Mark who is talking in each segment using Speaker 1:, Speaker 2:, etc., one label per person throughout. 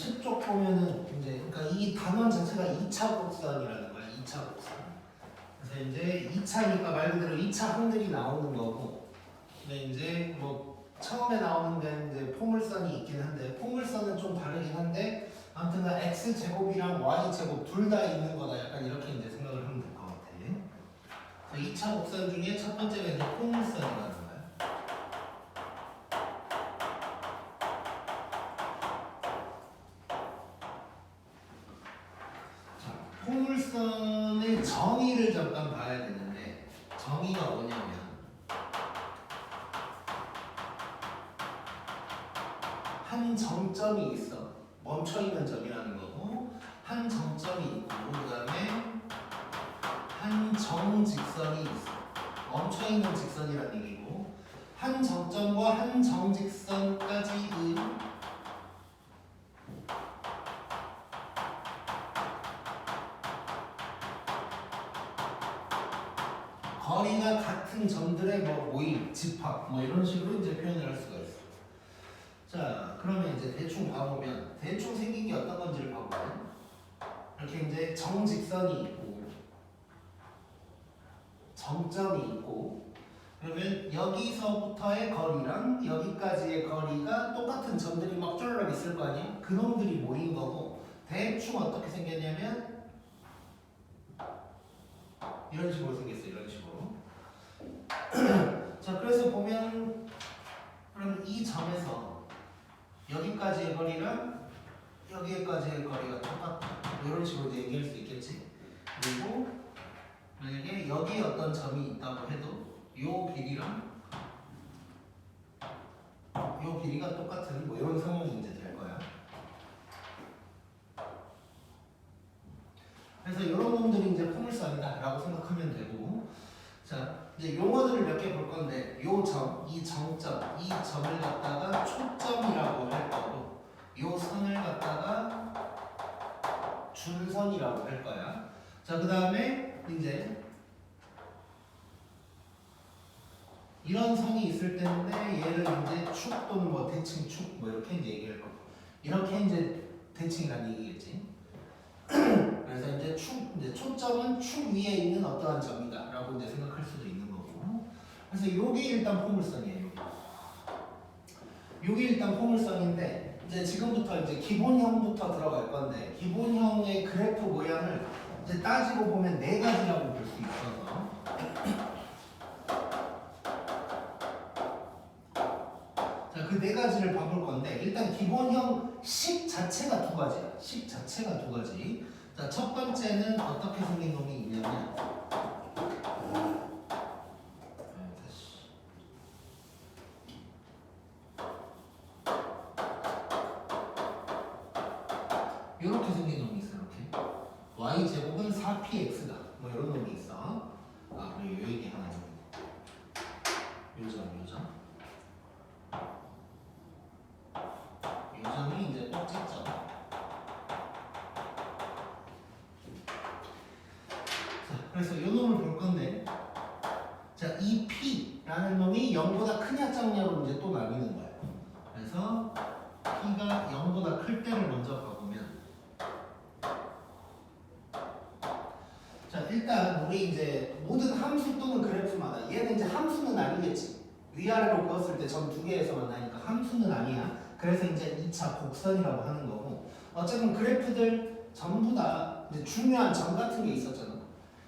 Speaker 1: 10쪽 보면은 이제 그러니까 이 단원 자체가 2차 곡선이라는 거야. 2차 곡선. 그래서 이제 2차니까 말 그대로 2차 항들이 나오는 거고. 근데 이제 뭐 처음에 나오는 데는 이제 포물선이 있긴 한데 포물선은 좀 다르긴 한데 아무튼 x 제곱이랑 y 제곱 둘 다 있는 거다. 약간 이렇게 이제 생각을 하면 될 것 같아. 2차 곡선 중에 첫 번째가 이제 포물선이라는 거야. 포물선의 정의를 잠깐 봐야 되는데 정의가 뭐냐면 한 정점이 있어. 멈춰있는 점이라는 거고 한 정점이 있고 그 다음에 한 정직선이 있어. 멈춰있는 직선이라는 얘기고 한 정점과 한 정직선까지의 거리가 같은 점들의 뭐 모임, 집합 뭐 이런 식으로 이제 표현을 할 수가 있어. 자, 그러면 이제 대충 봐보면 대충 생긴 게 어떤 건지를 봐보면 이렇게 이제 정직선이 있고 정점이 있고 그러면 여기서부터의 거리랑 여기까지의 거리가 똑같은 점들이 막 쫄르륵 있을 거 아니에요? 그 놈들이 모인 거고 대충 어떻게 생겼냐면 이런 식으로 생겼어요. 이런 식으로. 자, 그래서 보면 그럼 이 점에서 여기까지의 거리랑 여기까지의 거리가 똑같다. 이런 식으로 이제 얘기할 수 있겠지. 그리고 만약에 여기에 어떤 점이 있다고 해도 요 길이랑 요 길이가 똑같은 뭐 이런 상황이 이제 될 거야. 그래서 이런 놈들이 이제 포물선이다라고 생각하면 되고, 자 이제 용어들을 몇 개 볼 건데, 요 점, 이 정점, 이 점을 갖다가 초점이라고 할 거고, 요 선을 갖다가 준선이라고 할 거야. 자, 그 다음에 이제 이런 선이 있을 텐데 얘를 이제 축 또는 뭐 대칭 축 뭐 이렇게 이제 얘기할 거고, 이렇게 이제 대칭이라는 얘기겠지. 그래서 이제 이제 초점은 축 위에 있는 어떠한 점이다라고 이제 생각할 수도 있는 거고. 그래서 요게 일단 포물선이에요. 요게 일단 포물선인데 이제 지금부터 이제 기본형부터 들어갈 건데 기본형의 그래프 모양을 이제 따지고 보면 네 가지라고 볼 수 있어서. 자, 그 네 가지를 봐볼 건데 일단 기본형 식 자체가 두 가지야. 식 자체가 두 가지. 자, 첫 번째는 어떻게 생긴 놈이 있냐면 이렇게 생긴 놈이 있어. 이렇게 y 제곱은 4px다. 뭐 이런 놈이 있어. 아, 그리고 요 얘기 하나 좀. 요점. 요점이 이제 꼭지점. 그래서 이 놈을 볼 건데, 자, 이 P라는 놈이 0보다 크냐 작냐로 이제 또 나뉘는 거예요. 그래서 P가 0보다 클 때를 먼저 봐보면, 자, 일단 우리 이제 모든 함수 또는 그래프마다 얘는 이제 함수는 아니겠지. 위아래로 그었을 때 점 두 개에서만 나니까 함수는 아니야. 그래서 이제 2차 곡선이라고 하는 거고, 어쨌든 그래프들 전부 다 이제 중요한 점 같은 게 있었잖아.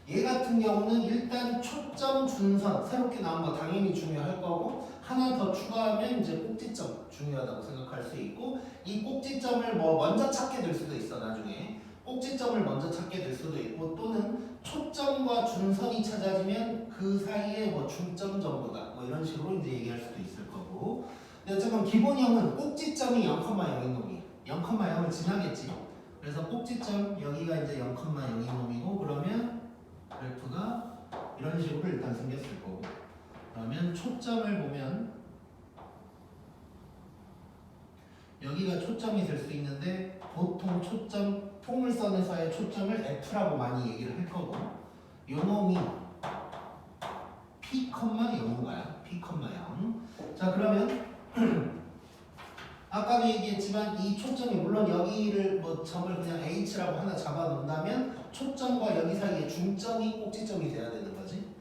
Speaker 1: 얘 같은 경우는 일단 초점 준선 새롭게 나온 거 당연히 중요할 거고, 하나 더 추가하면 이제 꼭지점 중요하다고 생각할 수 있고, 이 꼭지점을 뭐 먼저 찾게 될 수도 있어. 나중에 꼭지점을 먼저 찾게 될 수도 있고, 또는 초점과 준선이 찾아지면 그 사이에 뭐 중점 정도다 뭐 이런 식으로 이제 얘기할 수도 있을 거고. 근데 어쨌든 기본형은 꼭지점이 0,0인 놈이에요. 0,0을 지나겠지. 그래서 꼭지점 여기가 이제 0,0인 놈이고, 그러면 그래프가 이런 식으로 일단 생겼을 거고, 그러면 초점을 보면 여기가 초점이 될 수 있는데 보통 초점 포물선에서의 초점을 F라고 많이 얘기를 할 거고, 요 놈이 P,0인 거야. P,0. 자, 그러면 아까 아까도 얘기했지만 이 초점이 물론 여기를 뭐 점을 그냥 H라고 하나 잡아 놓는다면 초점과 여기 사이에 중점이 꼭지점이 돼야 되는 거지.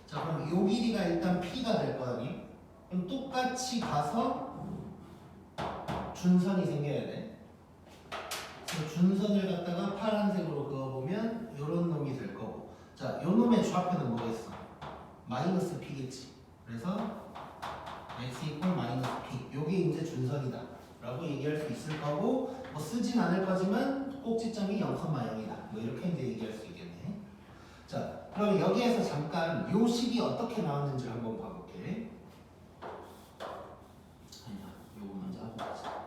Speaker 1: 자, 그럼 요 길이가 일단 P가 될 거 아니에요? 그럼 똑같이 가서 준선이 생겨야 돼. 그래서 준선을 갖다가 파란색으로 그어보면 요런 놈이 될 거고. 자, 요 놈의 좌표는 뭐겠어? 마이너스 P겠지. 그래서 x 이퀄 마이너스 p 요게 이제 준선이다 라고 얘기할 수 있을 거고 뭐 쓰진 않을 거지만 꼭지점이 0,0이다 뭐 이렇게 이제 얘기할 수 있겠네. 자, 그럼 여기에서 잠깐 요 식이 어떻게 나왔는지 한번 봐볼게. 아니야, 요거 먼저 하고 가자.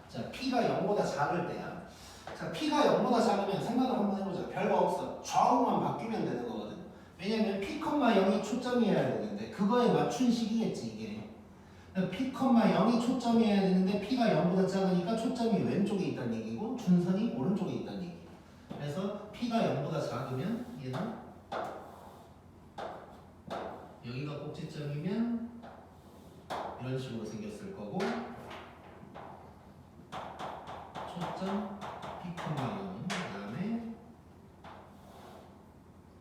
Speaker 1: 자, p가 0보다 작을 때야. 자, p가 0보다 작으면 생각을 한번 해보자. 별거 없어. 좌우만 바뀌면 되는 거거든. 왜냐면 p, 0이 초점이어야 되는데 그거에 맞춘 식이겠지 이게. p, 0이 초점이어야 되는데 p가 0보다 작으니까 초점이 왼쪽에 있다는 얘기고 준선이 오른쪽에 있다는 얘기. 그래서 p가 0보다 작으면 얘는 여기가 꼭지점이면 이런 식으로 생겼을 거고 초점 p, 0 그다음에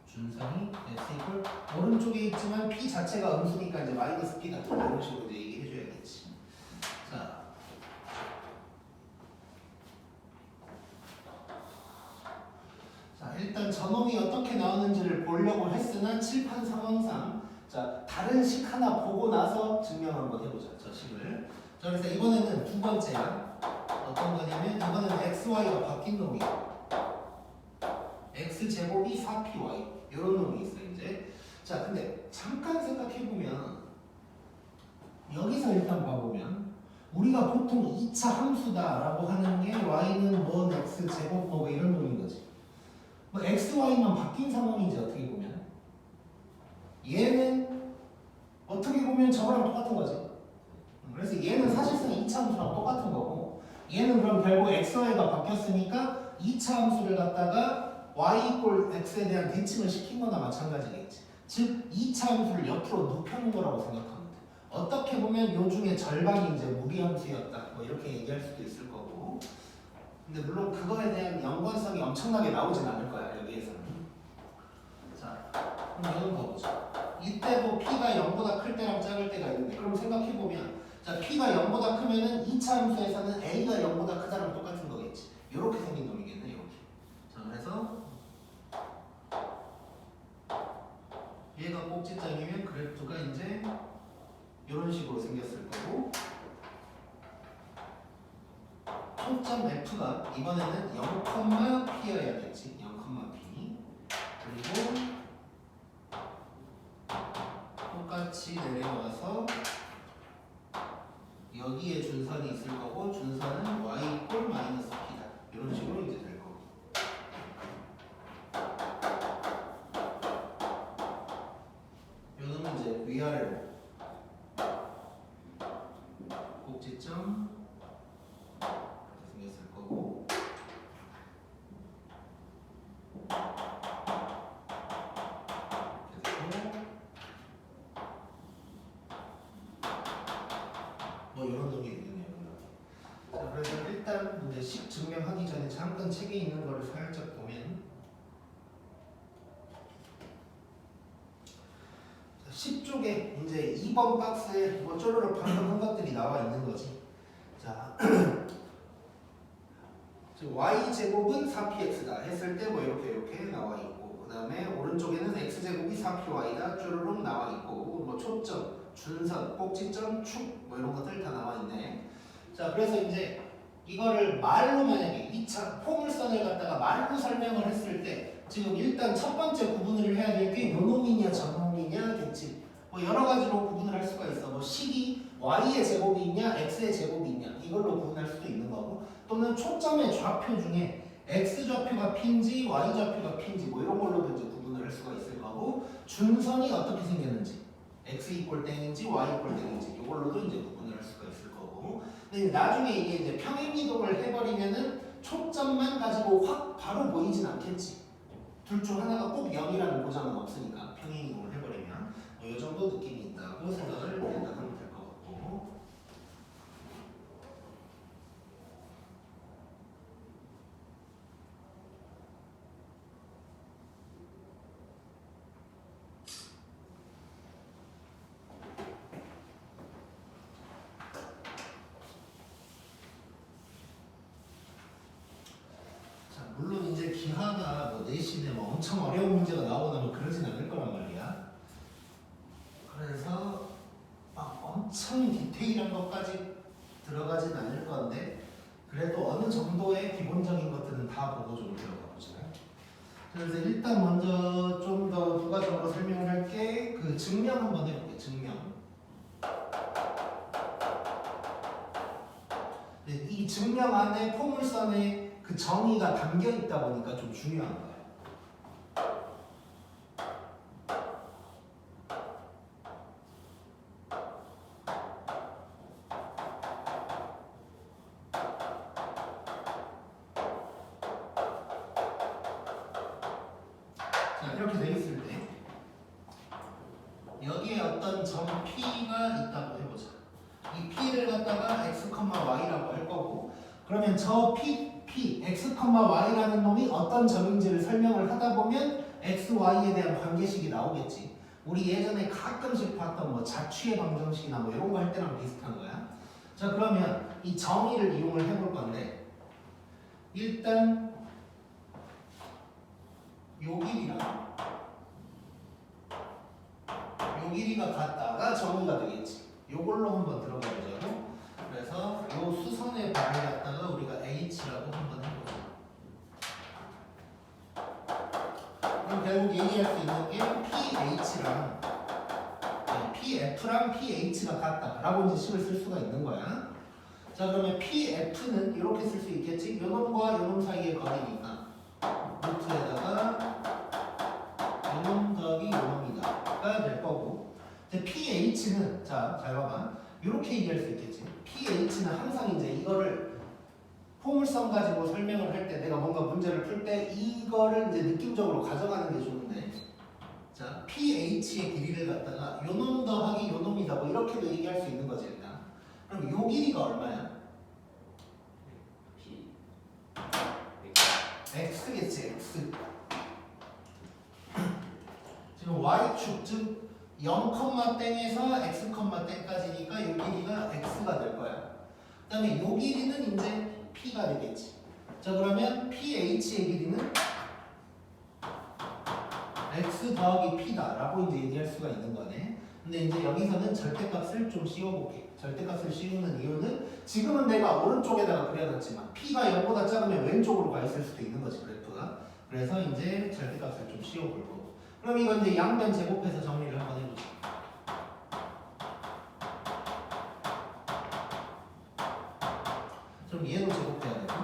Speaker 1: 준선이 x 이퀄 오른쪽에 있지만 p 자체가 음수니까 이제 마이너스 p 같은 이런 식으로 이제 얘기해 줘야겠지. 자, 일단 저놈이 어떻게 나오는지를 보려고 했으나 칠판 상황상 자, 다른 식 하나 보고 나서 증명 한번 해보자. 저 식을. 자, 그래서 이번에는 두 번째야. 어떤 거냐면 이거는 xy가 바뀐 놈이야. x제곱이 4py 이런 놈이 있어 이제. 자, 근데 잠깐 생각해보면 여기서 일단 봐보면 우리가 보통 2차 함수다라고 하는 게 y는 뭔 x제곱 뭐 이런 놈인 거지. 뭐 xy만 바뀐 상황이지 어떻게 보면. 얘는 어떻게 보면 저거랑 똑같은 거지. 그래서 얘는 사실상 2차 함수랑 똑같은 거고 얘는 그럼 결국 xy가 바뀌었으니까 2차 함수를 갖다가 y 이꼴 x에 대한 대칭을 시킨 거나 마찬가지겠지. 즉 2차 함수를 옆으로 눕혀놓은 거라고 생각하면 돼. 어떻게 보면 요 중에 절반이 이제 무리함수였다 뭐 이렇게 얘기할 수도 있을 거고. 근데 물론 그거에 대한 연관성이 엄청나게 나오진 않을 거야 여기에서는. 자, 그럼 이건 봐보자. 이때도 p가 0보다 클 때랑 작을 때가 있는데 그럼 생각해보면 자, p가 0보다 크면은 2차 함수에서는 a가 0보다 크다랑 똑같은 거겠지. 요렇게 생긴 놈이겠네 이렇게. 자, 그래서 얘가 꼭지점이면 그래프가 이제 이런 식으로 생겼을 거고 초점 F가 이번에는 0,P여야겠지. 0,P 그리고 똑같이 내려와서 여기에 준선이 있을 거고 준선은 y 이꼴 마이너스 p다. 이런 식으로 이제 될 거고. 요놈은 이제 위아래로 꼭지점 이렇게 생겼을 거고. 뭐 이런 놈이 있네요. 자, 그래서 일단 이제 식 증명하기 전에 잠깐 책에 있는 거를 살짝 보면 10쪽에 이제 2번 박스에 뭐 쪼르륵 방금 한 것들이 나와 있는 거지. 자, y제곱은 4px다 했을 때 뭐 이렇게 나와 있고 그 다음에 오른쪽에는 x제곱이 4py다 쪼르륵 나와 있고 뭐 초점, 준선, 꼭지점, 축 뭐 이런 것들 다 나와 있네. 자, 그래서 이제 이거를 말로 만약에 2차 포물선을 갖다가 말로 설명을 했을 때 지금 일단 첫 번째 구분을 해야 될 게 요놈이냐 저놈이냐겠지. 뭐 여러 가지로 구분을 할 수가 있어. 뭐 식이 y의 제곱이 있냐 x의 제곱이 있냐 이걸로 구분할 수도 있는 거고 또는 초점의 좌표 중에 x 좌표가 p인지 y 좌표가 p인지 뭐 이런 걸로도 이제 구분을 할 수가 있을 거고 준선이 어떻게 생겼는지 x 이꼴 땡인지 y 이꼴 땡인지 이걸로도 이제 구분을 할 수가 있을 거고. 근데 나중에 이게 이제 평행이동을 해버리면은 초점만 가지고 확 바로 보이진 않겠지. 둘 중 하나가 꼭 0이라는 보장은 없으니까 평행이동을 해버리면 뭐 이 정도 느낌이 있다고 생각을 일단 하면 될 것 같고. 이제 기하가 뭐 내신에 뭐 엄청 어려운 문제가 나오거나 뭐 그러진 않을 거란 말이야. 그래서 막 엄청 디테일한 것까지 들어가진 않을 건데 그래도 어느 정도의 기본적인 것들은 다 보고 좀 들어가 보자. 그래서 일단 먼저 좀 더 부가적으로 설명을 할게. 그 증명 한번 해볼게. 증명. 이 증명 안에 포물선에 그 정의가 담겨 있다 보니까 좀 중요한 거야. 자, 이렇게 돼 있을 때 여기에 어떤 점 P가 있다고 해보자. 이 P를 갖다가 x, y라고 할 거고 그러면 저 P, x, y라는 놈이 어떤 점인지를 설명을 하다 보면 x, y에 대한 관계식이 나오겠지. 우리 예전에 가끔씩 봤던 뭐 자취의 방정식이나 뭐 이런 거 할 때랑 비슷한 거야. 자, 그러면 이 정의를 이용을 해볼 건데 일단 요 길이가 같다가 정의가 되겠지. 요걸로 한번 들어가 보자고. 그래서 요 수선의 발을 갖다가 우리가 H라고 한번 해보자. 그럼 결국 얘기할 수 있는 게 PH랑 PF랑 PH가 같다라고 이제 식을 쓸 수가 있는 거야. 자, 그러면 PF는 이렇게 쓸 수 있겠지. 요놈과 요놈 사이의 거리니까 루트에다가 요놈 더하기 요놈이다가 될 거고. 이제 PH는 자, 잘 봐봐. 이렇게 얘기할 수 있겠지. PH는 항상 이제 이거를 포물선 가지고 설명을 할 때 내가 뭔가 문제를 풀 때 이거를 이제 느낌적으로 가져가는 게 좋은데 자, PH의 길이를 갖다가 요놈 더하기 요놈이다 뭐 이렇게도 얘기할 수 있는 거지 일단. 그럼 요 길이가 얼마야? X겠지, X. 지금 Y축 즉 0,땡에서 X, 땡까지니까 요 길이가 X가 될 거야. 그 다음에 요 길이는 이제 P가 되겠지. 자, 그러면 PH의 길이는 X 더하기 P다 라고 이제 얘기할 수가 있는 거네. 근데 이제 여기서는 절대값을 좀 씌워볼게. 절대값을 씌우는 이유는 지금은 내가 오른쪽에다가 그려놨지만 P가 0보다 작으면 왼쪽으로 가 있을 수도 있는 거지 그래프가. 그래서 이제 절대값을 좀 씌워볼 거고. 그럼 이건 이제 양변 제곱해서 정리를 한번 해보자. 그럼 얘도 제곱해야 되고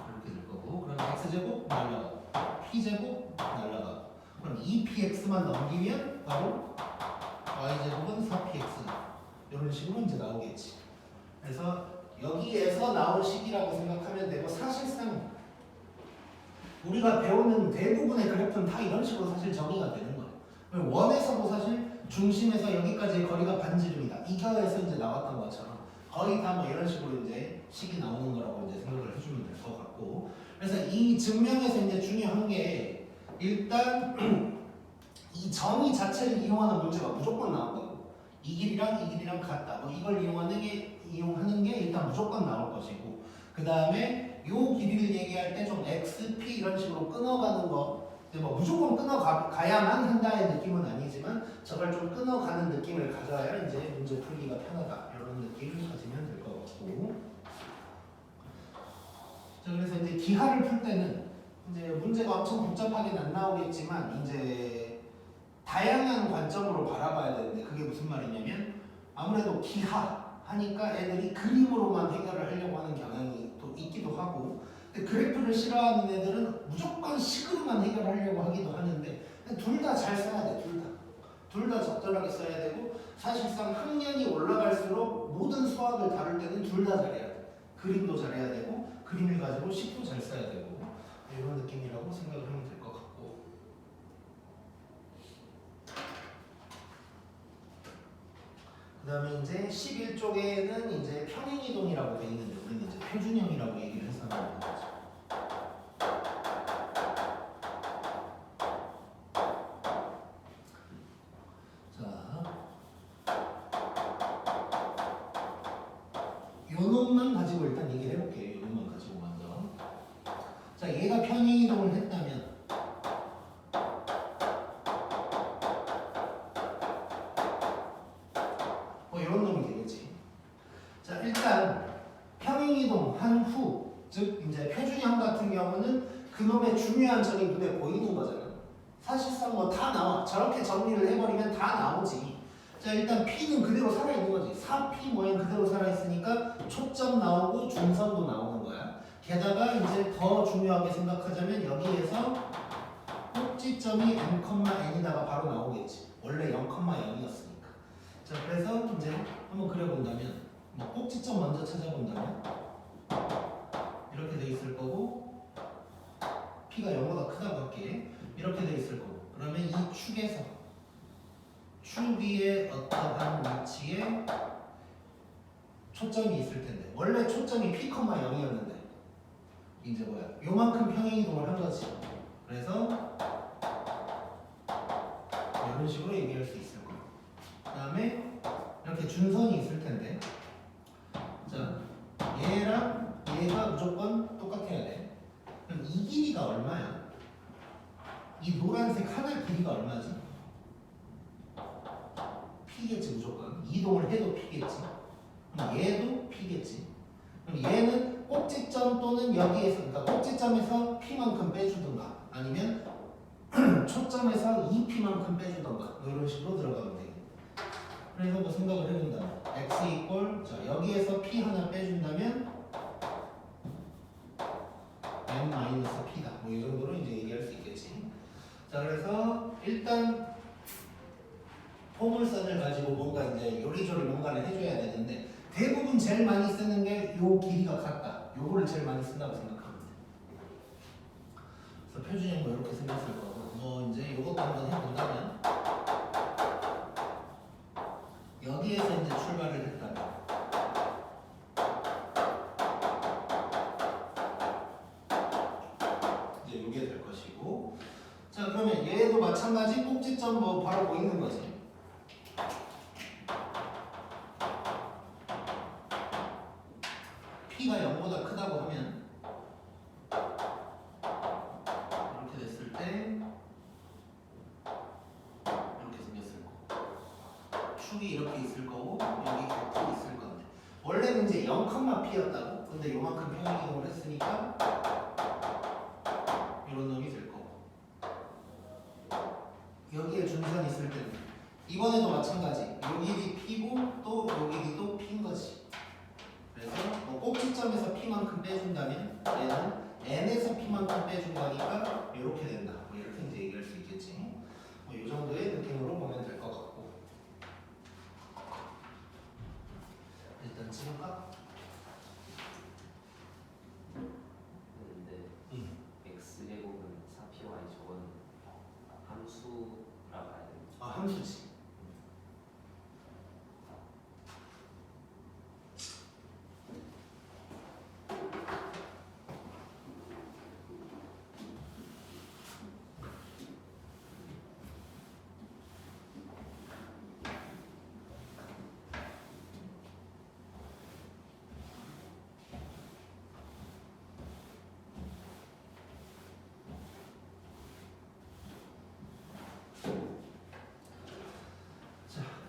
Speaker 1: 이렇게 될 거고 그럼 x제곱 날라가고 p제곱 날라가고 그럼 2px만 넘기면 바로 y제곱은 4px 이런 식으로 이제 나오겠지. 그래서 여기에서 나올 식이라고 생각하면 되고 사실상 우리가 배우는 대부분의 그래프는 다 이런 식으로 사실 정의가 되는 거예요. 원에서도 사실 중심에서 여기까지의 거리가 반지름이다. 이거에서 이제 나왔던 것처럼 거의 다 뭐 이런 식으로 이제 식이 나오는 거라고 이제 생각을 해주면 될 것 같고. 그래서 이 증명에서 이제 중요한 게 일단 이 정의 자체를 이용하는 문제가 무조건 나온 거고 이 길이랑 같다. 뭐 이걸 이용하는 게 일단 무조건 나올 것이고 그 다음에 요 길이를 얘기할 때 좀 x, p 이런 식으로 끊어가는 거 뭐 무조건 끊어가야만 한다의 느낌은 아니지만 저걸 좀 끊어가는 느낌을 가져야 이제 문제 풀기가 편하다 이런 느낌을 가지면 될 것 같고. 자, 그래서 이제 기하를 풀 때는 이제 문제가 엄청 복잡하게는 안 나오겠지만 이제 다양한 관점으로 바라봐야 되는데 그게 무슨 말이냐면 아무래도 기하 하니까 애들이 그림으로만 해결을 하려고 하는 경향이 또 있기도 하고 근데 그래프를 싫어하는 애들은 무조건 식으로만 해결하려고 하기도 하는데 둘 다 잘 써야 돼. 둘 다 적절하게 써야 되고 사실상 학년이 올라갈수록 모든 수학을 다룰 때는 둘 다 잘해야 돼. 그림도 잘해야 되고 그림을 가지고 식도 잘 써야 되고 이런 느낌이라고 생각을 하면 될 것 같고. 그 다음에 이제 11쪽에는 이제 평행이동이라고 되어 있는데 우리는 이제 표준형이라고 얘기를 해서 나오는 거죠. 자, 요 놈만 가지고 일단 얘기를 해볼게요. 요 놈만 가지고 먼저. 자, 얘가 평행이동을 했다면 뭐 이런 놈이 되겠지. 자, 일단 평행이동 한 후, 즉 이제 표준형 같은 경우는 그놈의 중요한 점이 눈에 보이는 거잖아. 사실상 뭐 다 나와. 저렇게 정리를 해버리면 다 나오지. 자, 일단 P는 그대로 살아있는 거지. 4P 모양 그대로 살아있으니까 초점 나오고 중선도 나오는 거야. 게다가 이제 더 중요하게 생각하자면 여기에서 꼭지점이 m,n이다가 바로 나오겠지. 원래 0,0이었으니까. 자, 그래서 이제 한번 그려본다면 뭐 꼭지점 먼저 찾아본다면 이렇게 돼 있을 거고 P가 0보다 크다고 할게. 이렇게 돼 있을 거고 그러면 이 축에서 축 위에 어떠한 위치에 초점이 있을 텐데 원래 초점이 P, 0이었는데 이제 뭐야? 요만큼 평행이동을 한 거지. 그래서 이런 식으로 얘기할 수 있을 거야. 그 다음에 이렇게 준선이 있을 텐데 자, 얘랑 얘가 무조건 똑같아야 돼. 그럼 이 길이가 얼마야? 이 노란색 하나 길이가 얼마지? P겠지 무조건. 이동을 해도 P겠지. 그럼 얘도 P겠지. 그럼 얘는 꼭지점 또는 여기에서 그러니까 꼭지점에서 P만큼 빼주든가 아니면 초점에서 2P만큼 빼주든가 이런 식으로 들어가면 돼. 그래서 뭐 생각을 해본다면 x 이꼴 자 여기에서 P 하나 빼준다면 n-P다. 뭐 이 정도로 이제 얘기할 수 있겠지. 자, 그래서 일단 포물선을 가지고 뭔가 이제 요리조리 뭔가를 해줘야 되는데 대부분 제일 많이 쓰는 게 요 길이가 같다. 요거를 제일 많이 쓴다고 생각하면 돼. 그래서 표준형 뭐 이렇게 생겼을 거고 뭐 이제 요것도 한번 해본다면 여기에서 이제 출발을 했다면 이제 요게 될 것이고 자 그러면 얘도 마찬가지 꼭지점 뭐 바로 보이는 거지. P가 0보다 크다고 하면 이렇게 됐을 때 이렇게 생겼을 거고 축이 이렇게 있을 거고 여기 격이 있을 건데 원래는 이제 0,P였다고 근데 요만큼 평행이동을 했으니까 이런 놈이 될 거고 여기에 준선이 있을 텐데 이번에도 마찬가지 요 길이 P고 또 요 길이도 P인 거지. 그래서 뭐 꼭지점에서 P만큼 빼준다면 얘는 N에서 P만큼 빼준 거니까 이렇게 된다. 뭐 이렇게 이제 얘기할 수 있겠지. 뭐 이 정도의 느낌으로 보면 될 것 같고 일단 찍을까?
Speaker 2: 근데 x제곱은 4py 저건 함수라 봐야 됩니다.
Speaker 1: 아 함수지.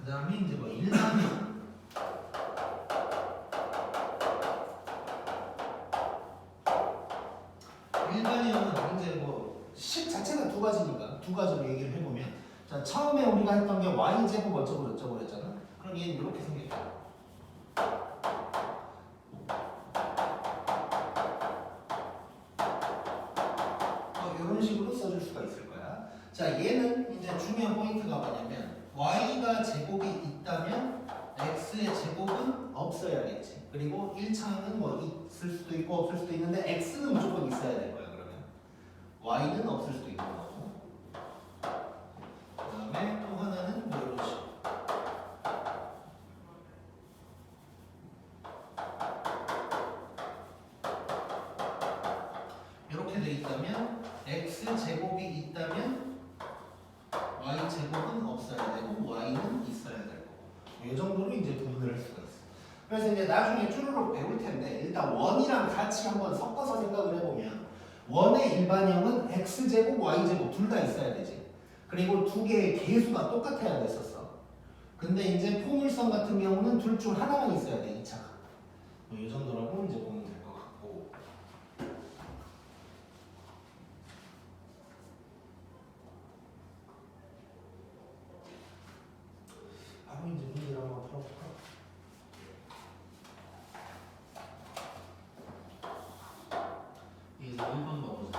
Speaker 1: 그 다음에 이제 뭐 일반형 일반형은 이제 뭐 식 자체가 두 가지니까 두 가지로 얘기를 해보면 자 처음에 우리가 했던 게 y제곱 어쩌고 저쩌고 그랬잖아. 그럼 얘는 이렇게 생겼죠. 이런 식으로 써줄 수가 있을 거야. 자 얘는 이제 중요한 포인트가 뭐냐면 y가 제곱이 있다면 x의 제곱은 없어야겠지. 그리고 1차는 뭐 있을 수도 있고 없을 수도 있는데 x는 무조건 있어야 될 거야. 그러면 y는 없을 수도 있는 거고. 그 다음에 또 하나는 뭐 이런 식으로 이렇게 돼 있다면 x 제곱이 있다면 y제곱은 없어야 되고 y는 있어야 되고 이 정도로 이제 구분을 할 수가 있어. 그래서 이제 나중에 쭈루룩 배울 텐데 일단 원이랑 같이 한번 섞어서 생각을 해보면 원의 일반형은 x제곱, y제곱 둘 다 있어야 되지. 그리고 두 개의 개수가 똑같아야 됐었어. 근데 이제 포물선 같은 경우는 둘 중 하나만 있어야 돼, 2차가. 이 정도라고 이제 보면 될 것 같고. 바로 이제 문제를 한번 풀어볼까? 여기서 1번 봐보자.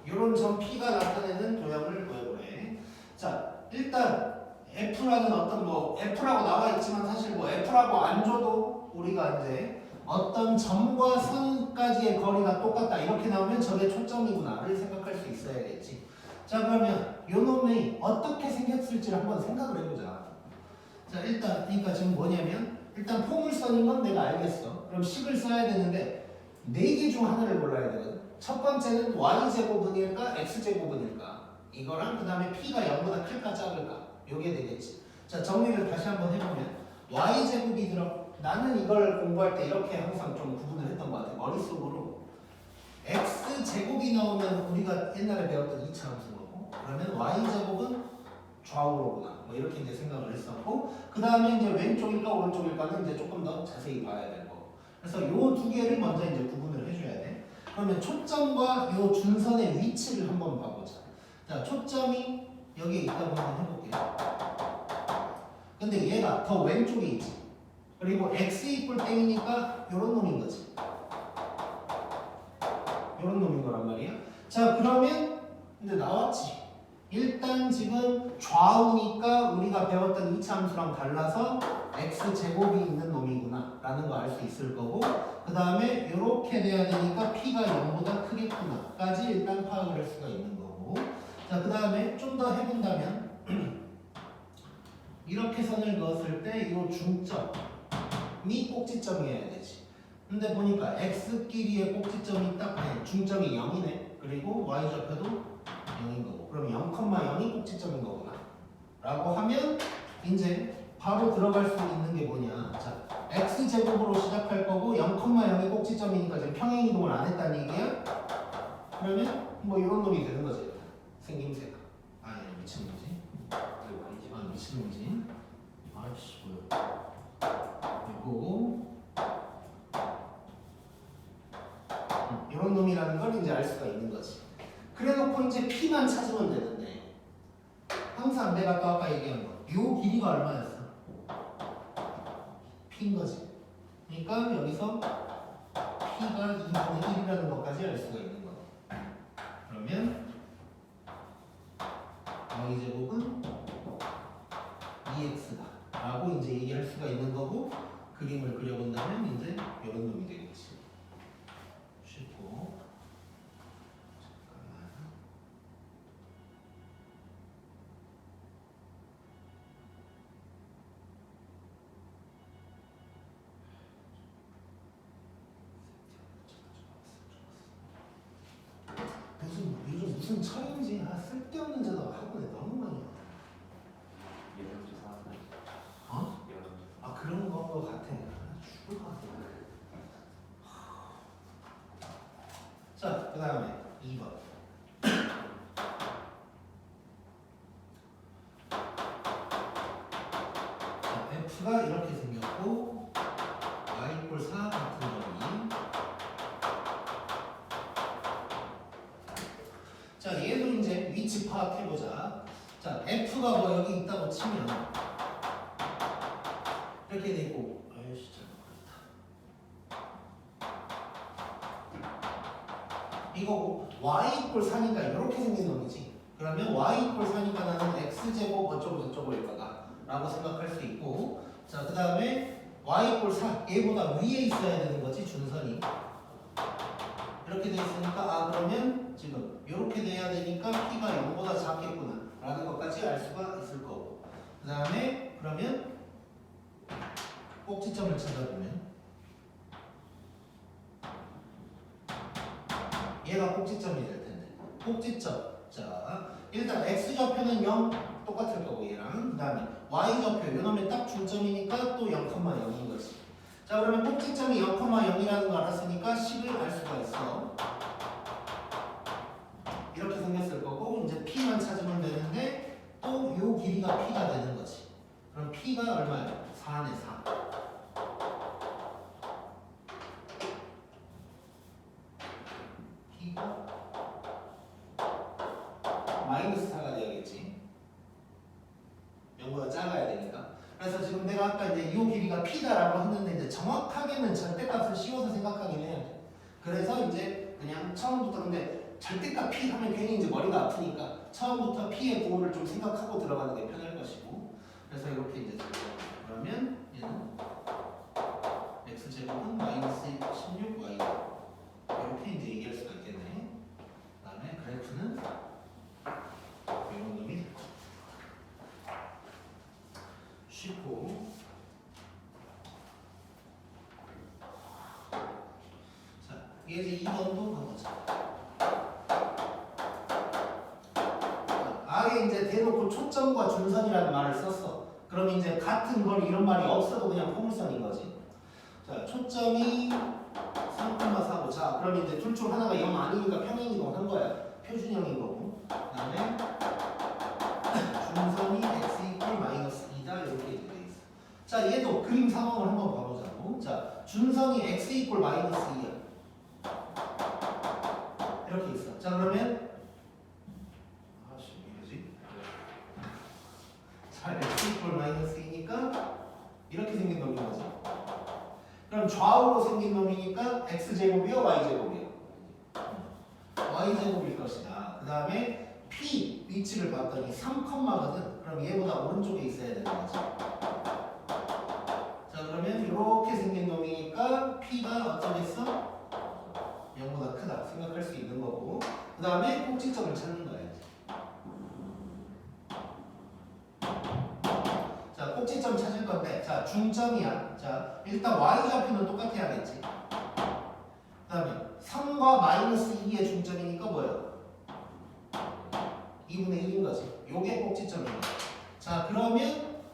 Speaker 1: 이런 점 P가 나타내는 도형을 구해보래. 자, 일단 F라는 어떤 뭐 F라고 나와 있지만 사실 뭐 F라고 안 줘도 우리가 이제 어떤 점과 선까지의 거리가 똑같다 이렇게 나오면 저게 초점이구나를 생각할 수 있어야겠지. 자, 그러면 요 놈이 어떻게 생겼을지를 한번 생각을 해보자. 자, 일단 그러니까 지금 뭐냐면 일단 포물선인 건 내가 알겠어. 그럼 식을 써야 되는데 네 개 중 하나를 골라야 되거든. 첫 번째는 y제곱은일까 x제곱은일까 이거랑 그 다음에 p가 0보다 클까 작을까 요게 되겠지. 자, 정리를 다시 한번 해보면 y제곱이 들어 나는 이걸 공부할 때 이렇게 항상 좀 구분을 했던 것 같아. 머릿속으로 x제곱이 나오면 우리가 옛날에 배웠던 2차 함수인 거고 그러면 y제곱은 좌우로구나 뭐 이렇게 이제 생각을 했었고 그 다음에 이제 왼쪽일까 오른쪽일까는 이제 조금 더 자세히 봐야 될 거고 그래서 요 두 개를 먼저 이제 구분을 해줘야 돼. 그러면 초점과 요 준선의 위치를 한번 봐보자. 자, 초점이 여기에 있다고 한번 해볼게요. 근데 얘가 더 왼쪽에 있지. 그리고 x 이꼴 땡이니까 요런 놈인 거지. 요런 놈인 거란 말이야. 자, 그러면 이제 나왔지. 일단 지금 좌우니까 우리가 배웠던 2차 함수랑 달라서 x제곱이 있는 놈이구나 라는 거 알 수 있을 거고 그 다음에 이렇게 돼야 되니까 p가 0보다 크겠구나 까지 일단 파악을 할 수가 있는 거고 자, 그 다음에 좀 더 해본다면 이렇게 선을 그었을 때 이 중점이 꼭지점이어야 되지. 근데 보니까 x끼리의 꼭지점이 딱 중점이 0이네. 그리고 y좌표도 0인 거고 그럼 0,0이 꼭지점인 거구나 라고 하면 이제 바로 들어갈 수 있는 게 뭐냐. 자, x제곱으로 시작할 거고 0,0이 꼭지점이니까 지금 평행이동을 안 했다는 얘기야. 그러면 뭐 이런 놈이 되는 거지. 생김새가 미친놈이지. 미친놈이지. 아이씨 뭐야. 그리고 이런 놈이라는 걸 이제 알 수가 있는 거지. 그래놓고 이제 P만 찾으면 되는데 항상 내가 또 아까 얘기한 거 요 길이가 얼마였어? P인 거지. 그러니까 여기서 P가 2분의 1이라는 것까지 알 수가 있는 거. 그러면 y제곱은 2x다 라고 이제 얘기할 수가 있는 거고 그림을 그려본다면 이제 이런 놈이 되겠지. 쉽고 요즘 무슨 철인지 쓸데없는 자도 학원에 너무 많이 와.
Speaker 2: 예언주사 한다.
Speaker 1: 어?
Speaker 2: 예언주사.
Speaker 1: 그런 거 같아. 죽을 것 같아. 자, 그 다음에 2번. 자, F가 이렇게 생겼고 y = 4 같은 거리. 자, 얘도 이제 위치 파악해보자. 자, F가 뭐 여기 있다고 치면 이렇게 돼 있고 아이씨 이거고 y = 4니까 이렇게 생긴 놈이지. 그러면 y = 4니까 나는 x제곱 어쩌고 저쩌고일 거다 라고 생각할 수 있고 자, 그 다음에 y = 4 얘보다 위에 있어야 되는 거지 준선이. 이렇게 돼 있으니까 그러면 지금 이렇게 돼야 되니까 p가 0보다 작겠구나 라는 것까지 알 수가 있을 거고 그 다음에 그러면 꼭지점을 찾아보면 얘가 꼭지점이 될 텐데 꼭지점. 자 일단 x좌표는 0 똑같을 거고 얘랑 그 다음에 y좌표 요놈의 딱 중점이니까 또 0,0인 거지. 자 그러면 꼭지점이 0,0이라는 거 알았으니까 10을 알 수가 있어. 이렇게 생겼을 거고 이제 p만 찾으면 되는데 또 요 길이가 p가 되는 거지. 그럼 p가 얼마야? 4네 4. p가 마이너스 4가 되어야겠지. 0보다 작아야 되니까. 그래서 지금 내가 아까 이제 이 길이가 p다라고 했는데 이제 정확하게는 절대값을 씌워서 생각하긴 해야 돼. 그래서 이제 그냥 처음부터 근데 절대값 p 하면 괜히 이제 머리가 아프니까 처음부터 p의 부호를 좀 생각하고 들어가는 게 편할 것이고. 그래서 이렇게 이제 그러면 얘는 x제곱은 마이너스 16y 이렇게 이제 얘기할 수가 있겠네. 그다음에 그래프는 이런 놈이 될 거죠. 쉽고. 자, 이게 이제 2번도 가보자. 아예 이제 대놓고 초점과 준선이라는 말을 썼어. 그럼 이제 같은 걸 이런 말이 없어도 그냥 포물선인 거지. 자, 초점이 3,4고 자, 그럼 이제 둘 중 하나가 0 아니니까 평행이동한 거야. 표준형인 거고. 그다음에 준선이 x 이퀄 마이너스 2다 이렇게 돼 있어. 자, 얘도 그림 상황을 한번 봐보자고. 자, 준선이 x 이퀄 마이너스 2야. 이렇게 있어. 자, 그러면 자, x 이퀄 마이너스 2니까 이렇게 생긴 놈인 거지. 그럼 좌우로 생긴 놈이니까 x제곱이요 y제곱이요? y제곱일 것이다. 그 다음에 p 위치를 봤더니 3컴마거든. 그럼 얘보다 오른쪽에 있어야 되는 거지. 자 그러면 이렇게 생긴 놈이니까 p가 어쩌겠어? 0보다 크다 생각할 수 있는 거고. 그 다음에 꼭지점을 찾는 거야. 자 꼭지점 찾을 건데 자 중점이야. 자 일단 y좌표는 똑같아야겠지. 그 다음에 3과 마이너스 2의 중점이니까 뭐야? 2분의 1인 거지. 요게 꼭지점이야. 자 그러면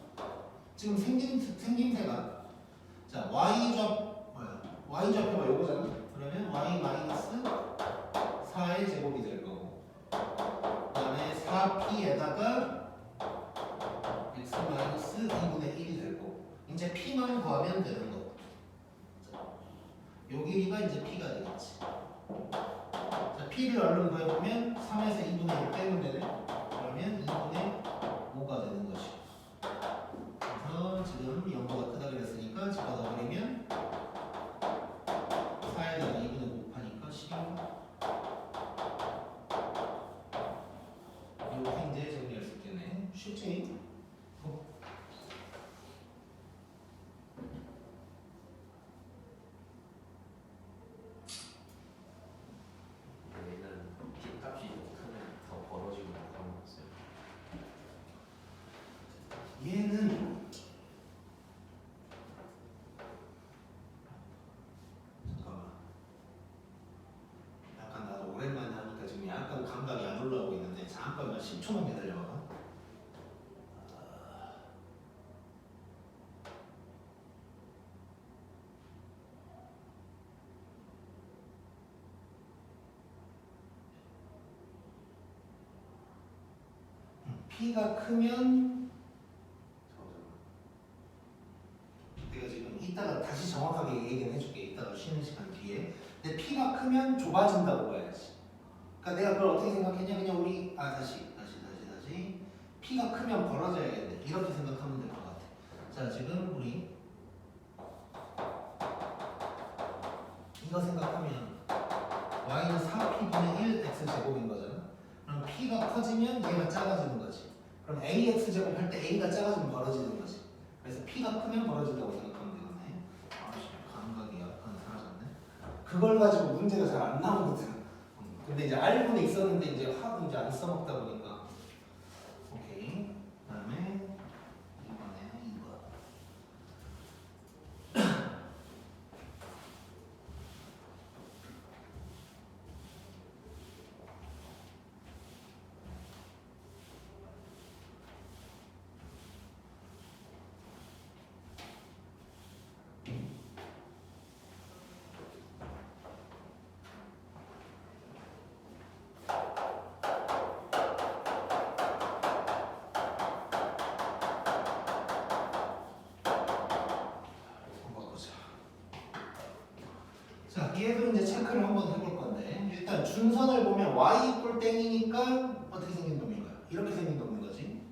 Speaker 1: 지금 생김새가 자 y좌표가 요거잖아. 그러면 y 마이너스 4의 제곱이 될 거고 그 다음에 4p에다가 x 마이너스 2분의 1이 될 거고 이제 p만 구하면 되는 거고 요 길이가 이제 p가 되겠지. 자 p를 얼른 구해보면 3에서 2분의 1 빼면 되네. 그러면 2분의 5가 되는 것이. 그래서 지금 0보다 크다 그랬으니까 집어넣어버리면 4에다가 2분의 5 곱하니까 12. 이렇게 이제 정리할 수 있겠네. 쉽지?
Speaker 2: 얘는 값이 크면 더 벌어지고 그런 거 없어요.
Speaker 1: 얘는 잠깐만 약간 나도 오랜만에 하니까 지금 약간 감각이 안 올라오고 있는데 잠깐만 10초만 기다려봐. P가 크면 내가 지금 이따가 다시 정확하게 얘기는 해줄게. 이따가 쉬는 시간 뒤에. 근데 P가 크면 좁아진다고 봐야지. 그러니까 내가 그걸 어떻게 생각했냐? 그냥 우리 다시 P가 크면 벌어져야겠네. 이렇게 생각하면 될 것 같아. 자 지금 우리 이거 생각하면 y는 4p분의 1 x제곱인 거잖아. 그럼 p가 커지면 얘가 작아지는 거지. 그럼 ax 제곱 할 때 a가 작아지면 벌어지는 거지. 그래서 p가 크면 벌어진다고 생각하면 되겠네. 감각이 약간 사라졌네. 그걸 가지고 문제가 잘 안 나오거든. 근데 이제 알고는 있었는데 이제 하도 이제 안 써먹다 보니까. 오케이. 그다음에 이번에 얘도 이제 체크를 한번 해볼 건데 일단 준선을 보면 y 이꼴 땡이니까 어떻게 생긴 놈인가요? 이렇게 생긴 놈인 거지.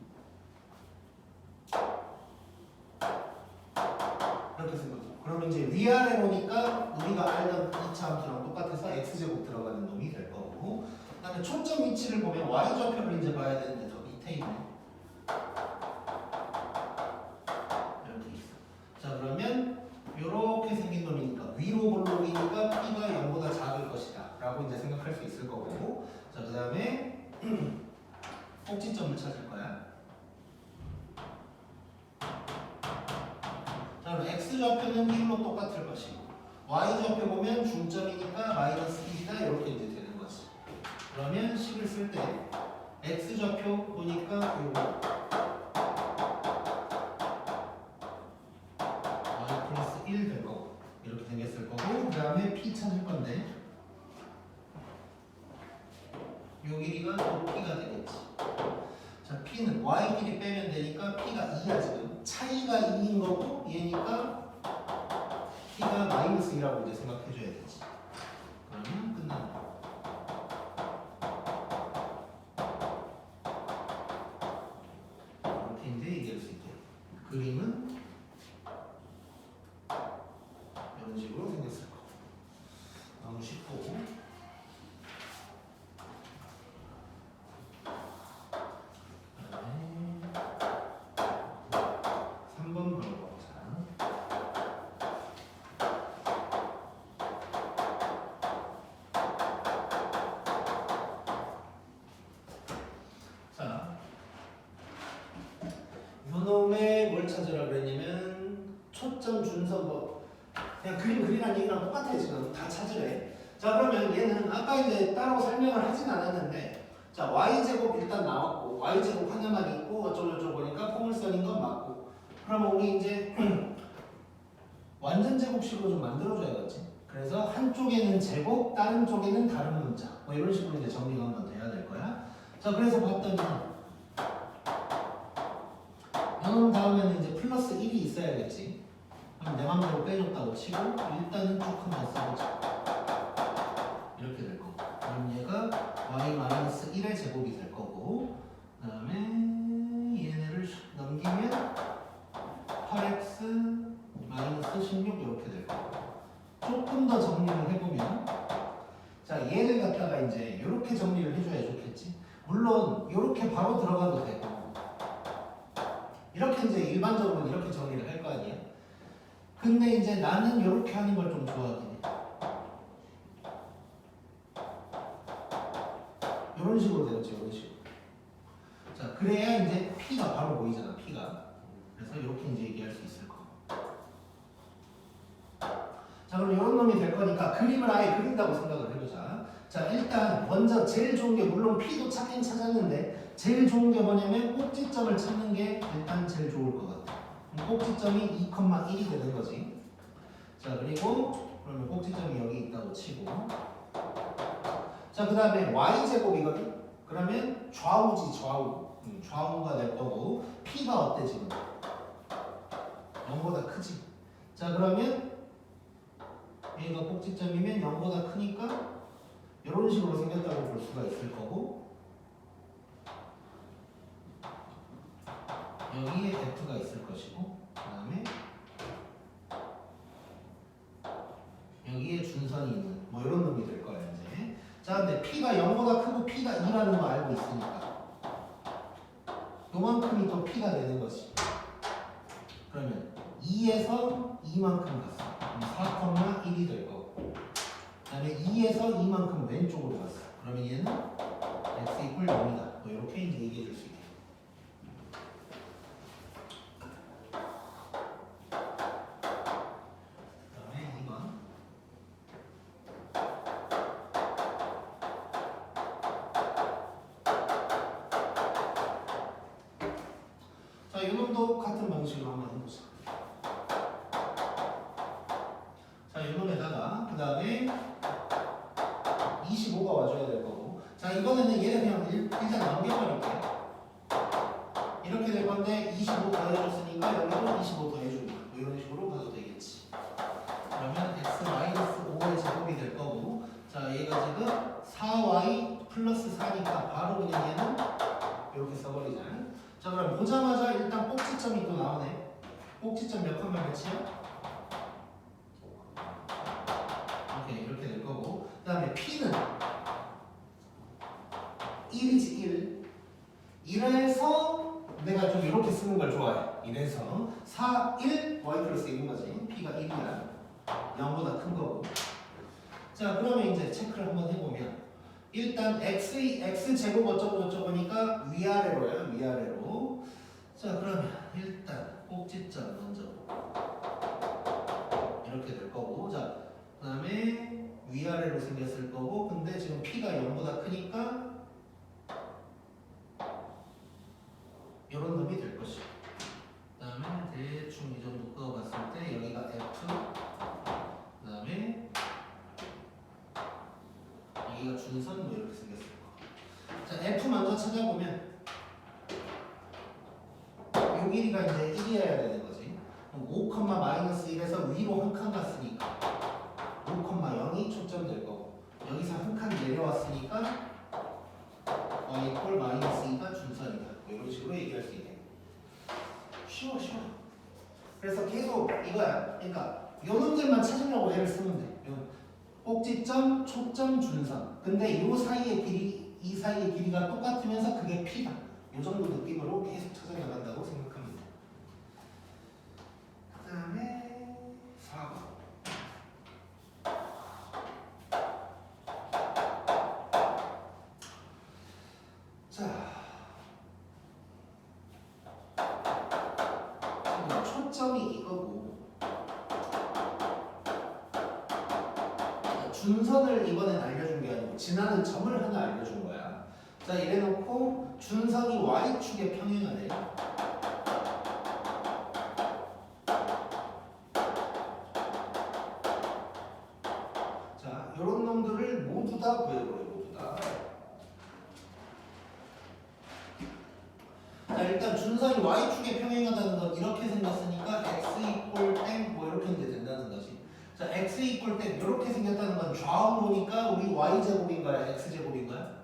Speaker 1: 이렇게 생겼죠. 그러면 이제 위아래로니까 우리가 알던 2차 함수랑 똑같아서 x제곱 들어가는 놈이 될 거고, 그 다음에 초점 위치를 보면 y좌표를 이제 봐야 되는데 저 밑에 있네. 이렇게 있어. 자 그러면 이렇게 생긴 놈이니까 위로 볼 놈이니까 p가 0보다 작을 것이다 라고 이제 생각할 수 있을 거고, 자 그 다음에 꼭지점을 찾을 거야. 자 그럼 x좌표는 1로 똑같을 것이고 y좌표 보면 중점이니까 마이너스 1이다 이렇게 이제 되는 거지. 그러면 식을 쓸 때 x좌표 보니까 요거 y 플러스 1 될 거고 이렇게 생겼을 거고, 그 다음에 p 찾을 건데 요 길이가 또 p가 되겠지. 자 p는 y 길이 빼면 되니까 p가 2야 지금. 차이가 2인 거고 얘니까 p가 마이너스 2라고 이제 생각해 줘야 되지. 그러면 끝난다. 이렇게 이제 얘기할 수 있게. 그림은 이런 식으로 생겼을 거고. 너무 쉽고. 그다음에 3번 물어보자. 자, 요놈에 뭘 찾으라 그랬냐면 초점 준선 뭐 그냥 그림 그리라는 얘기랑 똑같아 지금 다 찾으래. 자 그러면 얘는 아까 이제 따로 설명을 하진 않았는데, 자 y제곱 일단 나왔고 y제곱 하나만 있고 어쩌고저쩌고 보니까 포물선인 건 맞고, 그러면 우리 이제 완전 제곱식으로 좀 만들어줘야겠지. 그래서 한쪽에는 제곱, 다른 쪽에는 다른 문자 뭐 이런 식으로 이제 정리가 한번 돼야 될 거야. 자 그래서 봤더니 이놈 다음에는 이제 플러스 1이 있어야겠지. 그럼 내 맘대로 빼줬다고 치고 일단은 쭉 한번 써보자. 이렇게 될 거고, 그럼 얘가 y-1의 제곱이 될 거고, 그 다음에 얘네를 넘기면 8x 마이너스 16 이렇게 될 거고, 조금 더 정리를 해보면 자 얘를 갖다가 이제 이렇게 정리를 해줘야 좋겠지. 물론 이렇게 바로 들어가도 되고 이렇게 이제 일반적으로 이렇게 정리를 할 거 아니야. 근데 이제 나는 이렇게 하는 걸 좀 좋아하긴 해. 이런 식으로 되겠지, 이런 식으로. 자 그래야 이제 p가 바로 보이잖아, p가. 그래서 이렇게 이제 얘기할 수 있을 거. 자 그럼 이런 놈이 될 거니까 그림을 아예 그린다고 생각을 해보자. 자 일단 먼저 제일 좋은 게, 물론 p도 찾긴 찾았는데 제일 좋은 게 뭐냐면 꼭지점을 찾는 게 일단 제일 좋을 것 같아. 그럼 꼭지점이 2,1이 되는 거지. 자 그리고 그러면 꼭지점이 여기 있다고 치고, 자 그 다음에 y제곱이거든. 그러면 좌우지, 좌우. 좌우가 될 거고, p가 어때 지금? 0보다 크지. 자 그러면 얘가 꼭지점이면 0보다 크니까 이런 식으로 생겼다고 볼 수가 있을 거고, 여기에 f가 있을 것이고, 그 다음에 여기에 준선이 있는 뭐 이런 놈이 될 거야 이제. 자 근데 p가 0보다 크고 p가 2라는 거 알고 있으니까 요만큼이 또 p가 되는 거지. 그러면 2에서 2만큼 갔어. 그럼 4,1이 될 거고, 그 다음에 2에서 2만큼 왼쪽으로 갔어. 그러면 얘는 x 이퀄 0이다. 뭐 이렇게 이제 얘기해 줄 수 있게. 그 다음에 2번. 자, 이놈도 같은 방식으로 한번 해보자. 자, 이놈에다가 그 다음에 25가 와줘야 될 거고, 자 이번에는 얘를 그냥 일단 넘겨버릴게. 이렇게 될 건데 25 더해줬으니까 여기도 25 더해줍니다. 뭐 이런 식으로 가도 되겠지. 그러면 x-5의 제곱이 될 될 거고 자 얘가 지금 4y 플러스 4니까 바로 그냥 얘는 이렇게 써버리자. 자 그럼 보자마자 일단 꼭지점이 또 나오네. 꼭지점 몇 칸만 몇이야? 오케이 이렇게 될 거고 그 다음에 p는 1이지 1 이래서 내가 좀 이렇게 쓰는 걸 좋아해. 이래서 4, 1, y 플러스 1인 거지. p가 1이야 0보다 큰 거고 자 그러면 이제 체크를 한번 해보면 일단 x제곱 어쩌고 저쩌고 하니까 위아래로야 위아래로 자 그러면 일단 꼭지점 먼저 이렇게 될 거고 자 그 다음에 위아래로 생겼을 거고 근데 지금 p가 0보다 크니까 이런 놈이 될 것이고 그 다음에 대충 이 정도 그어봤을 때 여기가 f 그 다음에 여기가 준선 뭐 이렇게 생겼을 거. 자 f 먼저 찾아보면 요 길이가 이제 1이어야 되는 거지. 그럼 5,-1에서 위로 한 칸 갔으니까 5,0이 초점 될 거고 여기서 한 칸 내려왔으니까 y 꼴 -2가 준선이다. 뭐 이런 식으로 얘기할 수 있네. 쉬워. 그래서 계속 이거야. 그러니까 요 놈들만 찾으려고 얘를 쓰면 돼. 요 꼭지점, 초점, 준선. 근데 요 사이의 길이, 이 사이의 길이가 똑같으면서 그게 p다. 요 정도 느낌으로 계속 찾아나간다고 생각하면 돼. 그 다음에 4번. 자, 지금 초점이 이거고 준선을 이번엔 알려준 게 아니고 지나는 점을 하나 알려준 거야. 자, 이래놓고 준선이 y축에 평행하래. 자, 요런 놈들을 모두 다 구해보래, 모두 다. 자, 일단 준선이 y축에 평행하다는 건 이렇게 생겼으니까 x 이꼴 땡 뭐 이렇게 이제 된다는 거지. 자, x 이꼴 땡 이렇게 생겼다는 건 좌우로니까 우리 y제곱인 거야, x제곱인 거야?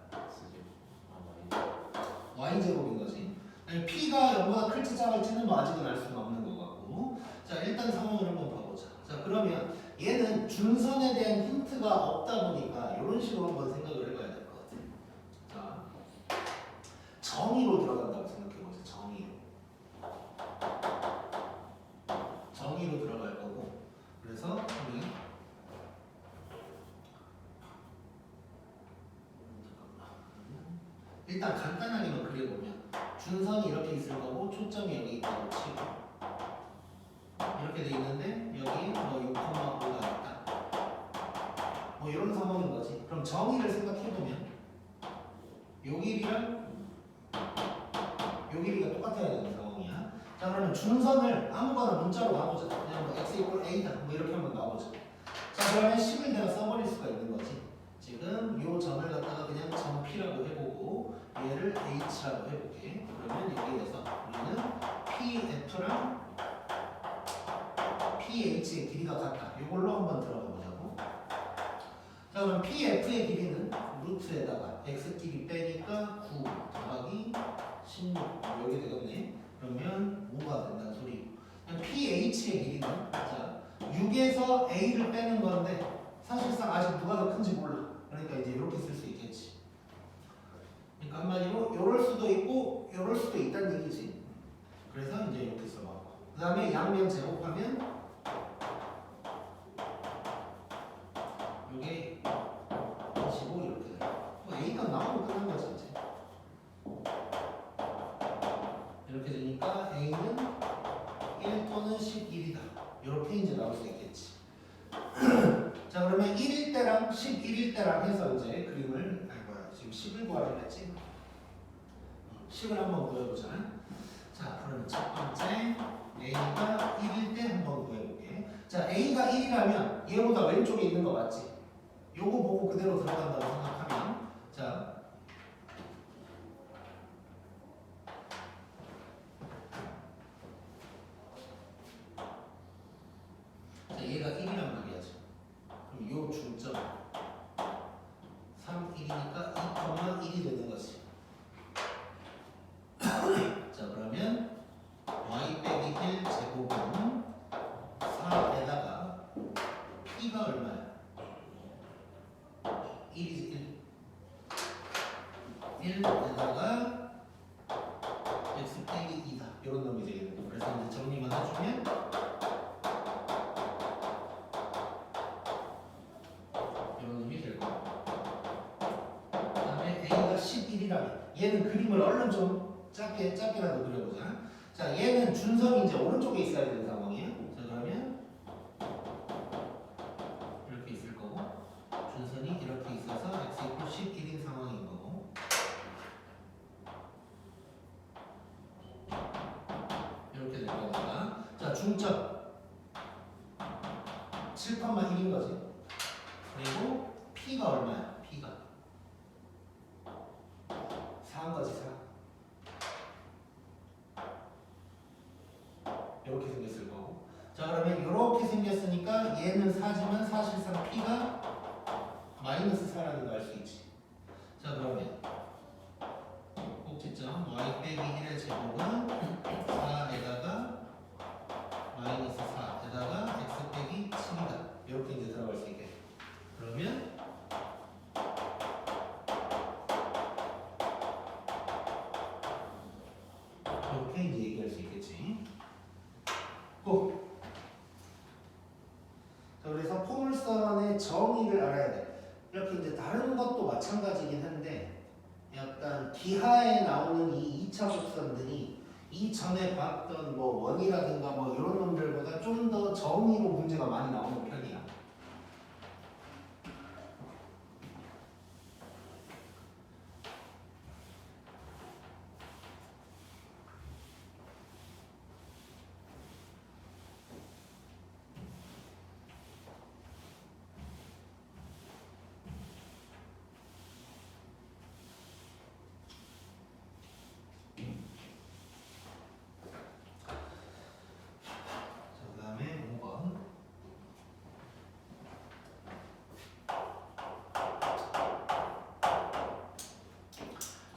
Speaker 1: y제곱인 거지. 아니, p가 0보다 클지 작을지는 뭐 아직은 알 수는 없는 것 같고. 자, 일단 상황을 한번 봐보자. 자, 그러면 얘는 준선에 대한 힌트가 없다 보니까 이런 식으로 한번 생각을 해봐야 될 것 같아. 자, 정의로 들어간다고 생각해보자. 정의로 들어갈 거고. 그래서 우리 일단 간단하게만 그려보면 준선이 이렇게 있을 거고 초점이 여기 있다고 치고 이렇게 돼 있는데 여기 뭐 6,5가 있다. 뭐 이런 상황인 거지. 그럼 정의를 생각해보면 요 길이랑 요 길이가 똑같아야 되는 상황이야. 자 그러면 준선을 아무거나 문자로 나오자. 그냥 뭐 x 이꼴 a다 뭐 이렇게 한번 나오자. 자 그러면 10을 내가 써버릴 수가 있는 거지. 지금 요 점을 갖다가 그냥 점 P라고 해보고 얘를 H라고 해볼게. 그러면 여기에서 우리는 PF랑 PH의 길이가 같다. 이걸로 한번 들어가 보자고. 자 그럼 PF의 길이는 루트에다가 x 길이 빼니까 9 더하기 16 여기 되겠네. 그러면 5가 된다는 소리고. PH의 길이는 자 6에서 A를 빼는 건데 사실상 아직 누가 더 큰지 몰라. 그러니까 이제 이렇게 쓸 수 있겠지. 그러니까 한마디로 요럴 수도 있고 요럴 수도 있다는 얘기지. 그래서 이제 이렇게 써봤고 그 다음에 양면 제곱하면 요게 25 이렇게 돼. 뭐 A가 나오면 끝난 거지 이제. 이렇게 되니까 A는 1 또는 11이다. 이렇게 이제 나올 수 있겠지. 자 그러면 1일 때랑 11일 때랑 해서 이제 그림을 지금 10을 구하려고 했지. 10을 한번 구해보자. 자 그러면 첫 번째 A가 1일 때 한번 구해볼게. 자 A가 1이라면 얘보다 왼쪽에 있는 거 맞지? 요거 보고 그대로 들어간다고 생각하면 자 얘가 1이란 말이야. 그럼 요 중점 1이지 1. 1에다가 x 빼기 2다. 이런 놈이 되겠는 거. 그래서 이제 정리만 해주면 이런 놈이 될 거야. 그다음에 a가 11이라면 얘는 그림을 얼른 좀 작게라도 그려보자. 자, 얘는 준선이 이제 오른쪽에 있어야 되는 상황이에요. 자, 그러면 이렇게 있을 거고, 준선이 이렇게 있어서 x 이퀄 11인 상황인 거고, 이렇게 될 거니까. 자, 중점 7,1인 거지. 그리고 p가 얼마야? p가 4인 거지, 4. 이렇게 생겼을 거고. 자, 그러면 이렇게 생겼으니까 얘는 4지만 사실상 p가 마이너스 4라는 거 알 수 있지. 자, 그러면 꼭지점 y 빼기 1의 제곱은 4에다가 마이너스 4에다가 x 빼기 7이다. 이렇게 이제 들어갈 수 있겠다. 그러면 이렇게 이제 얘기할 수 있겠지. 고! 자, 그래서 포물선의 정의를 알아야 돼. 이렇게 이제 다른 것도 마찬가지긴 한데 약간 기하에 나오는 이 2차 곡선들이 이전에 봤던 뭐 원이라든가 뭐 이런 놈들보다 좀 더 정의로 문제가 많이 나오는 편이야.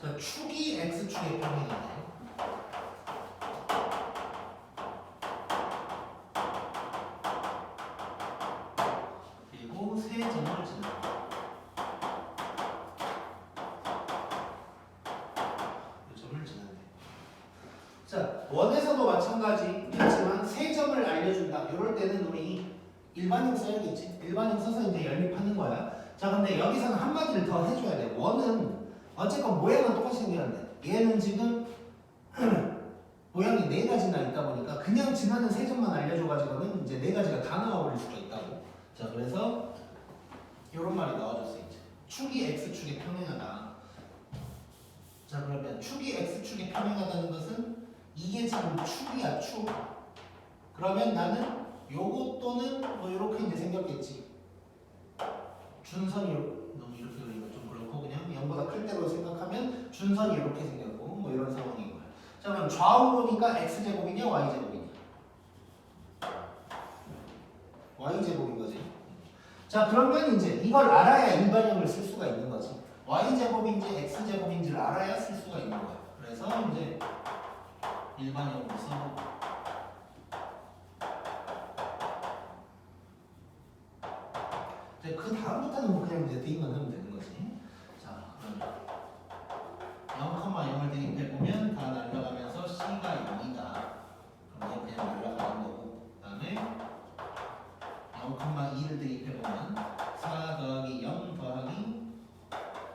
Speaker 1: 자, 축이 x축의 평행이네. 그리고 세 점을 지나. 이 점을 지난대. 자, 원에서도 마찬가지겠지만 세 점을 알려준다. 이럴 때는 우리 일반형 써야겠지. 일반형 써서 이제 연립하는 거야. 자, 근데 여기서는 한마디를 더 해줘야 돼. 원은 어쨌건 모양은 똑같이 생겼는데 얘는 지금 모양이 네 가지나 있다 보니까 그냥 지나는 세 점만 알려줘가지고는 이제 네 가지가 다 나와버릴 수가 있다고. 자, 그래서 이런 말이 나와줬어. 이제 축이 x축에 평행하다. 자, 그러면 축이 x축에 평행하다는 것은 이게 지금 축이야, 축. 그러면 나는 요거 또는 뭐 이렇게 이제 생겼겠지. 준선이 너무 이렇게 그리면 좀 그렇고 그냥 0보다 클 때로 생각하면 준선이 이렇게 생겼고 뭐 이런 상황인 거야. 자, 그럼 좌우로니까 x제곱이냐 y제곱이냐? y제곱인 거지. 자, 그러면 이제 이걸 알아야 일반형을 쓸 수가 있는 거지. y제곱인지 x제곱인지를 알아야 쓸 수가 있는 거야. 그래서 이제 일반형으로 써보고. 그 다음부터는 뭐 그냥 이제 대입만 하면 되는 거지. 자, 그러면 0,0을 대입해보면 다 날라가면서 C가 0이다. 그럼 그냥 날라가는 거고. 그 다음에 0,2를 대입해보면 4 더하기 0 더하기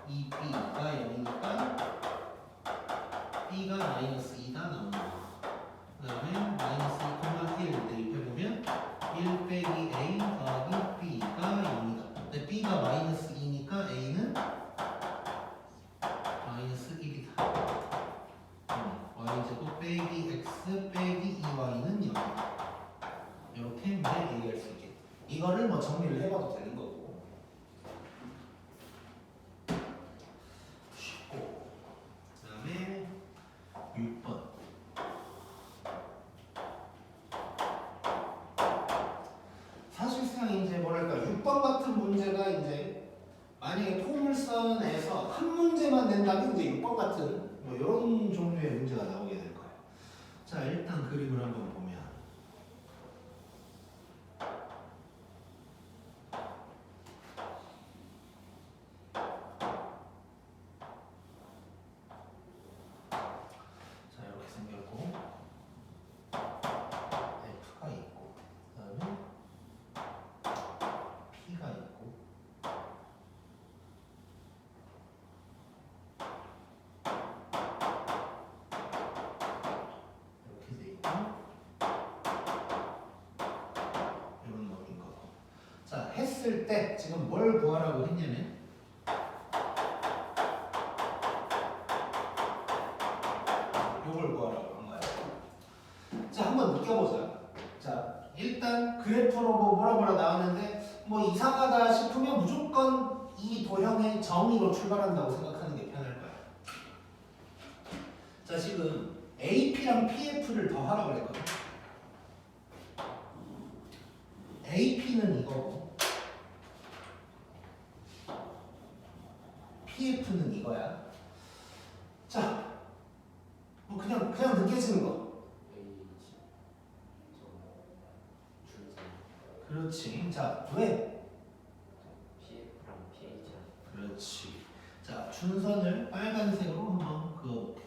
Speaker 1: 2B가 0이니까 B가 마이너스 2다 나오는 거고. 그 다음에 마이너스 2,1 대입해보면 1 빼기 A 더하기 B가 0이다. 근데 B가 마이너스 2니까 A는 마이너스 1이다. Y제곱 빼기 X 빼기 2Y는 0이다. 이렇게 이제 얘기할 수 있겠다. 이거를 뭐 정리를 해봐도 되는 거고. 쉽고. 그 다음에 6번. 사실상 이제 뭐랄까 6번 같은 문제가 이제 만약에 포물선에서 한 문제만 낸다면 이제 6번 같은 뭐 이런 종류의 문제가 나오게 될 거예요. 자, 일단 그림을 한번 보면 했을 때 지금 뭘 구하라고 했냐면 요걸 구하라고 한 거야. 자, 한번 느껴보자. 자, 일단 그래프로 뭐라 나왔는데 뭐 이상하다 싶으면 무조건 이 도형의 정의로 출발한다고 생각하는 게 편할 거야. 자, 지금 AP랑 PF를 더하라고 그랬거든. AP는 이거고 PF는 이거야. 자, 뭐 그냥 느껴지는 거. 그렇지. 자, 왜?
Speaker 2: PF랑 PH랑
Speaker 1: 그렇지. 자, 준선을 빨간색으로 한번 그어볼게.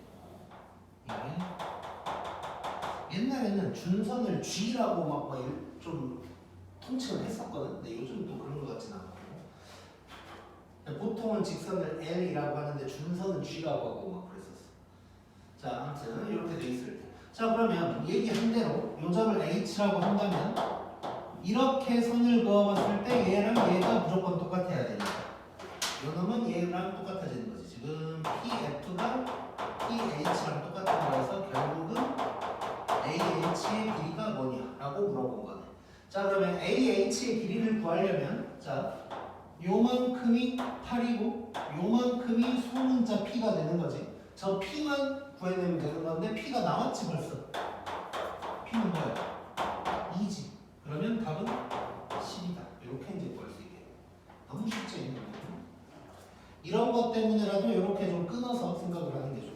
Speaker 1: 이게 옛날에는 준선을 G라고 막 좀 통칭을 했었거든. 근데 요즘 또 그런 것 같진 않고. 보통은 직선을 L이라고 하는데 준선은 G라고 하고 막 그랬었어. 자, 아무튼 이렇게 돼 있을 때. 자, 그러면 얘기한 대로 요 점을 H라고 한다면 이렇게 선을 그어봤을 때 얘랑 얘가 무조건 똑같아야 되니까 요 놈은 얘랑 똑같아지는 거지. 지금 PF가 PH랑 똑같은 거라서 결국은 AH의 길이가 뭐냐 라고 물어본 거네. 자, 그러면 AH의 길이를 구하려면 자, 요만큼이 8이고 요만큼이 소문자 P가 되는 거지. 저 P만 구해내면 되는 건데 P가 나왔지 벌써. P는 뭐야? 2지. 그러면 답은 10이다. 이렇게 이제 구할 수 있게. 너무 쉽지 않나요? 이런 것 때문에라도 이렇게 좀 끊어서 생각을 하는 게 좋아요.